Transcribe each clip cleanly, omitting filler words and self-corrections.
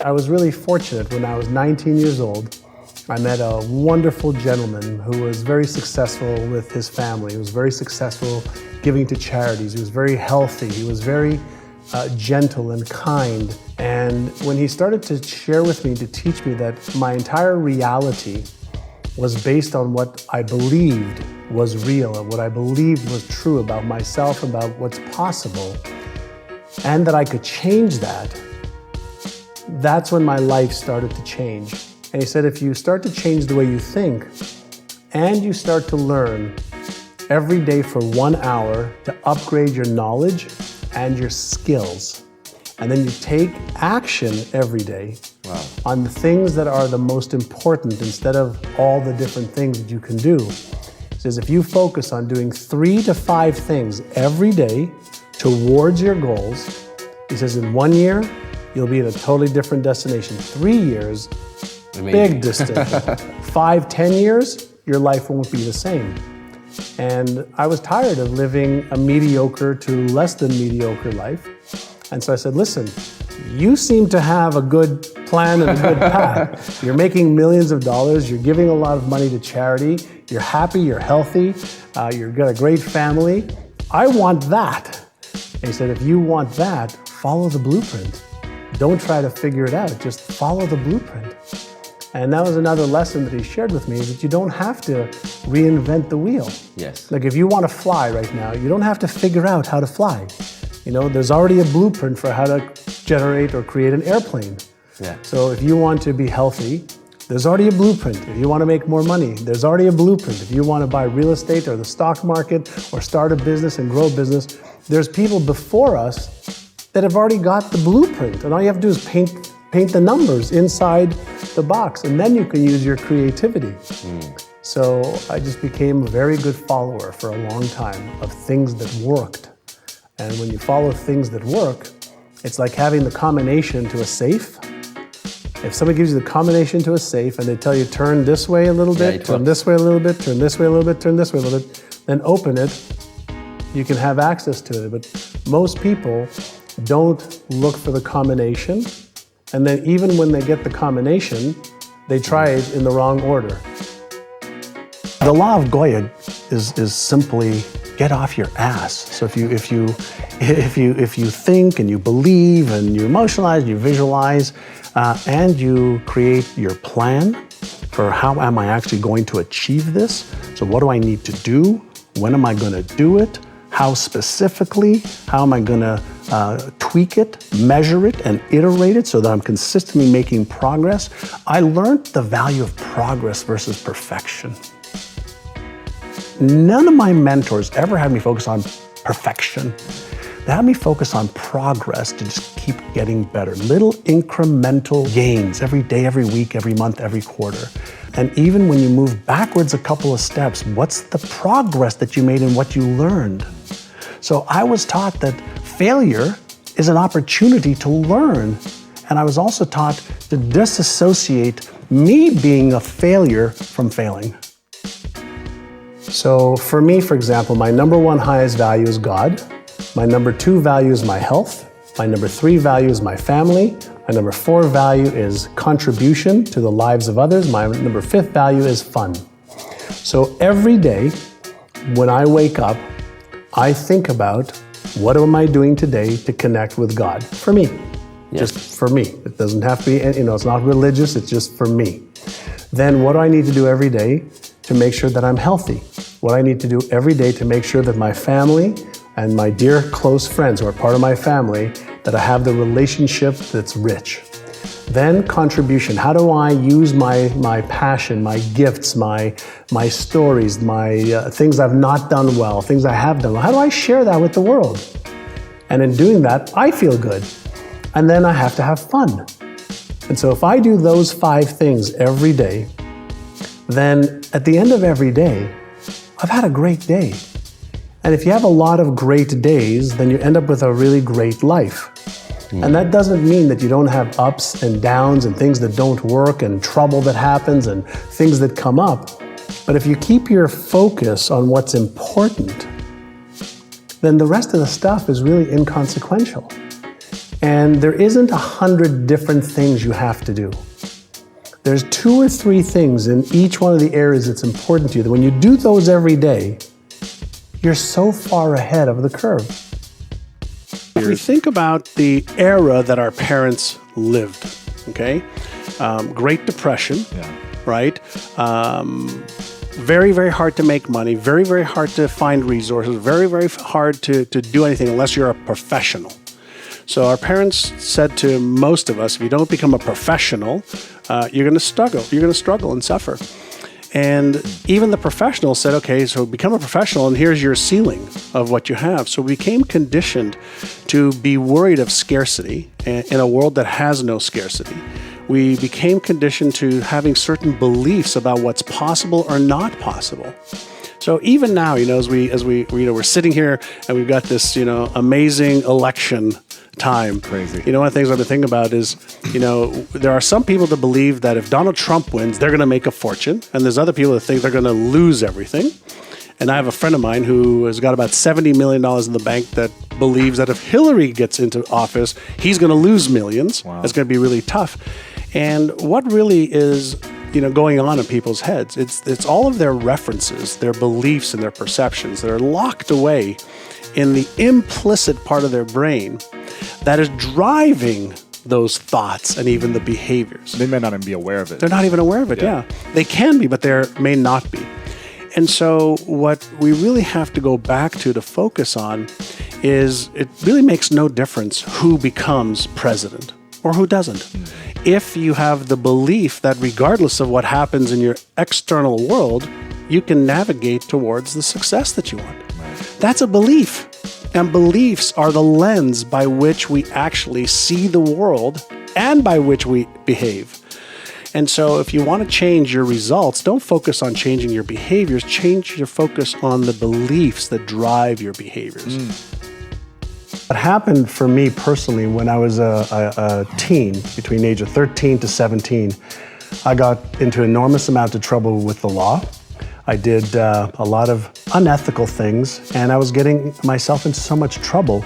I was really fortunate. When I was 19 years old, I met a wonderful gentleman who was very successful with his family. He was very successful giving to charities. He was very healthy. He was very gentle and kind. And when he started to share with me, to teach me that my entire reality was based on what I believed was real and what I believed was true about myself, about what's possible, and that I could change that, that's when my life started to change. And he said, if you start to change the way you think and you start to learn every day for 1 hour to upgrade your knowledge and your skills, and then you take action every day on the things that are the most important instead of all the different things that you can do. He says, if you focus on doing 3 to 5 things every day towards your goals, he says in 1 year, you'll be at a totally different destination. 3 years, amazing. Big distinction. 5, 10 years, your life won't be the same. And I was tired of living a mediocre to less than mediocre life. And so I said, listen, you seem to have a good plan and a good path. You're making millions of dollars. You're giving a lot of money to charity. You're happy. You're healthy. You've got a great family. I want that. And he said, if you want that, follow the blueprint. Don't try to figure it out. Just follow the blueprint. And that was another lesson that he shared with me, is that you don't have to reinvent the wheel. Yes. Like if you want to fly right now, you don't have to figure out how to fly. You know, there's already a blueprint for how to generate or create an airplane. Yeah. So if you want to be healthy, there's already a blueprint. If you want to make more money, there's already a blueprint. If you want to buy real estate or the stock market or start a business and grow a business, there's people before us that have already got the blueprint. And all you have to do is paint the numbers inside the box, and then you can use your creativity. So I just became a very good follower for a long time of things that worked. And when you follow things that work, it's like having the combination to a safe. If somebody gives you the combination to a safe and they tell you turn this way a little bit, turn this way a little bit, turn this way a little bit, turn this way a little bit, then open it, you can have access to it. But most people don't look for the combination. And then even when they get the combination, they try it in the wrong order. The law of Goya is simply get off your ass. So if you think and you believe and you emotionalize, and you visualize, and you create your plan for how am I actually going to achieve this? So what do I need to do? When am I going to do it? How specifically? How am I going to tweak it, measure it, and iterate it so that I'm consistently making progress? I learned the value of progress versus perfection. None of my mentors ever had me focus on perfection. They had me focus on progress to just keep getting better. Little incremental gains every day, every week, every month, every quarter. And even when you move backwards a couple of steps, what's the progress that you made and what you learned? So I was taught that failure is an opportunity to learn. And I was also taught to disassociate me being a failure from failing. So for me, for example, my number 1 highest value is God. My number 2 value is my health. My number 3 value is my family. My number 4 value is contribution to the lives of others. My number 5th value is fun. So every day when I wake up, I think about what am I doing today to connect with God? For me, just for me. It doesn't have to be, it's not religious, it's just for me. Then what do I need to do every day to make sure that I'm healthy? What I need to do every day to make sure that my family and my dear close friends who are part of my family, that I have the relationship that's rich. Then contribution. How do I use my passion, my gifts, my stories, my things I've not done well, things I have done well? How do I share that with the world? And in doing that, I feel good. And then I have to have fun. And so if I do those 5 things every day, then at the end of every day, I've had a great day. And if you have a lot of great days, then you end up with a really great life. And that doesn't mean that you don't have ups and downs and things that don't work and trouble that happens and things that come up. But if you keep your focus on what's important, then the rest of the stuff is really inconsequential. And there isn't 100 different things you have to do. There's 2 or 3 things in each one of the areas that's important to you that when you do those every day, you're so far ahead of the curve. If we think about the era that our parents lived, okay? Great Depression, right? Very, very hard to make money, very, very hard to find resources, very, very hard to do anything unless you're a professional. So our parents said to most of us, if you don't become a professional, you're going to struggle. You're going to struggle and suffer. And even the professionals said, okay, so become a professional and here's your ceiling of what you have. So we became conditioned to be worried of scarcity in a world that has no scarcity. We became conditioned to having certain beliefs about what's possible or not possible. So even now, as we we're sitting here and we've got this, amazing election time. Crazy. One of the things I've been thinking about is, there are some people that believe that if Donald Trump wins, they're going to make a fortune. And there's other people that think they're going to lose everything. And I have a friend of mine who has got about $70 million in the bank that believes that if Hillary gets into office, he's going to lose millions. Wow. It's going to be really tough. And what really is, going on in people's heads, it's all of their references, their beliefs and their perceptions that are locked away in the implicit part of their brain that is driving those thoughts and even the behaviors. They may not even be aware of it. They're not even aware of it, yeah. They can be, but they may not be. And so what we really have to go back to focus on is it really makes no difference who becomes president or who doesn't. If you have the belief that regardless of what happens in your external world, you can navigate towards the success that you want. That's a belief. And beliefs are the lens by which we actually see the world and by which we behave. And so if you want to change your results, don't focus on changing your behaviors, change your focus on the beliefs that drive your behaviors. What happened for me personally when I was a teen, between the age of 13 to 17, I got into an enormous amount of trouble with the law. I did a lot of unethical things, and I was getting myself into so much trouble.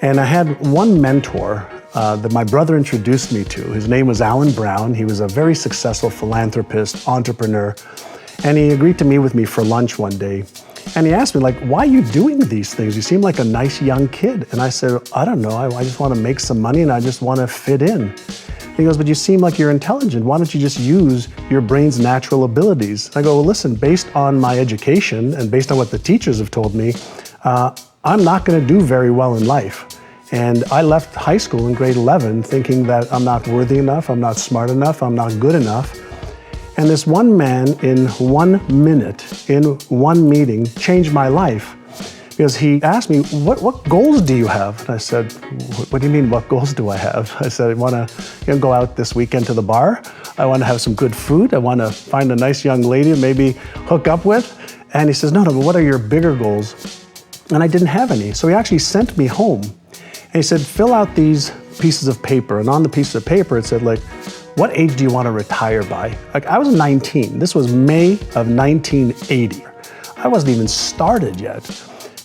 And I had one mentor that my brother introduced me to. His name was Alan Brown. He was a very successful philanthropist, entrepreneur, and he agreed to meet with me for lunch one day. And he asked me, why are you doing these things? You seem like a nice young kid. And I said, I don't know. I just want to make some money and I just want to fit in. He goes, but you seem like you're intelligent. Why don't you just use your brain's natural abilities? I go, well, listen, based on my education and based on what the teachers have told me, I'm not going to do very well in life. And I left high school in grade 11 thinking that I'm not worthy enough, I'm not smart enough, I'm not good enough. And this one man in 1 minute, in one meeting, changed my life. Because he asked me, what goals do you have? And I said, what do you mean, what goals do I have? I said, I want to go out this weekend to the bar. I want to have some good food. I want to find a nice young lady to maybe hook up with. And he says, no, but what are your bigger goals? And I didn't have any. So he actually sent me home. And he said, fill out these pieces of paper. And on the piece of paper, it said, what age do you want to retire by? I was 19. This was May of 1980. I wasn't even started yet.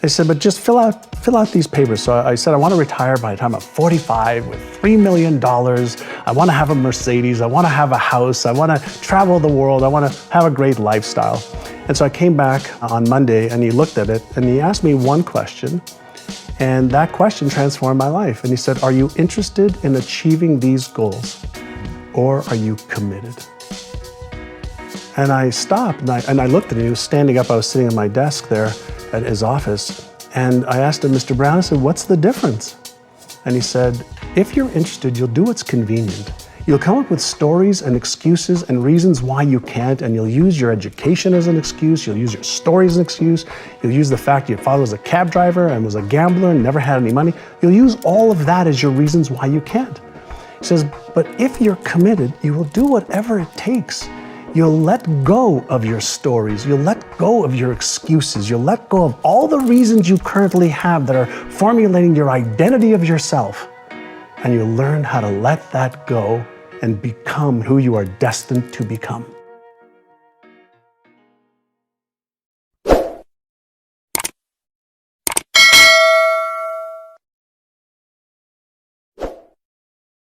They said, but just fill out these papers. So I said, I want to retire by the time I'm 45 with $3 million. I want to have a Mercedes. I want to have a house. I want to travel the world. I want to have a great lifestyle. And so I came back on Monday and he looked at it and he asked me one question. And that question transformed my life. And he said, are you interested in achieving these goals or are you committed? And I stopped and I looked at him. He was standing up. I was sitting at my desk there at his office. And I asked him, Mr. Brown, I said, what's the difference? And he said, if you're interested, you'll do what's convenient. You'll come up with stories and excuses and reasons why you can't, and you'll use your education as an excuse, you'll use your story as an excuse, you'll use the fact your father was a cab driver and was a gambler and never had any money. You'll use all of that as your reasons why you can't. He says, but if you're committed, you will do whatever it takes. You'll let go of your stories. You'll let go of your excuses. You'll let go of all the reasons you currently have that are formulating your identity of yourself. And you'll learn how to let that go and become who you are destined to become.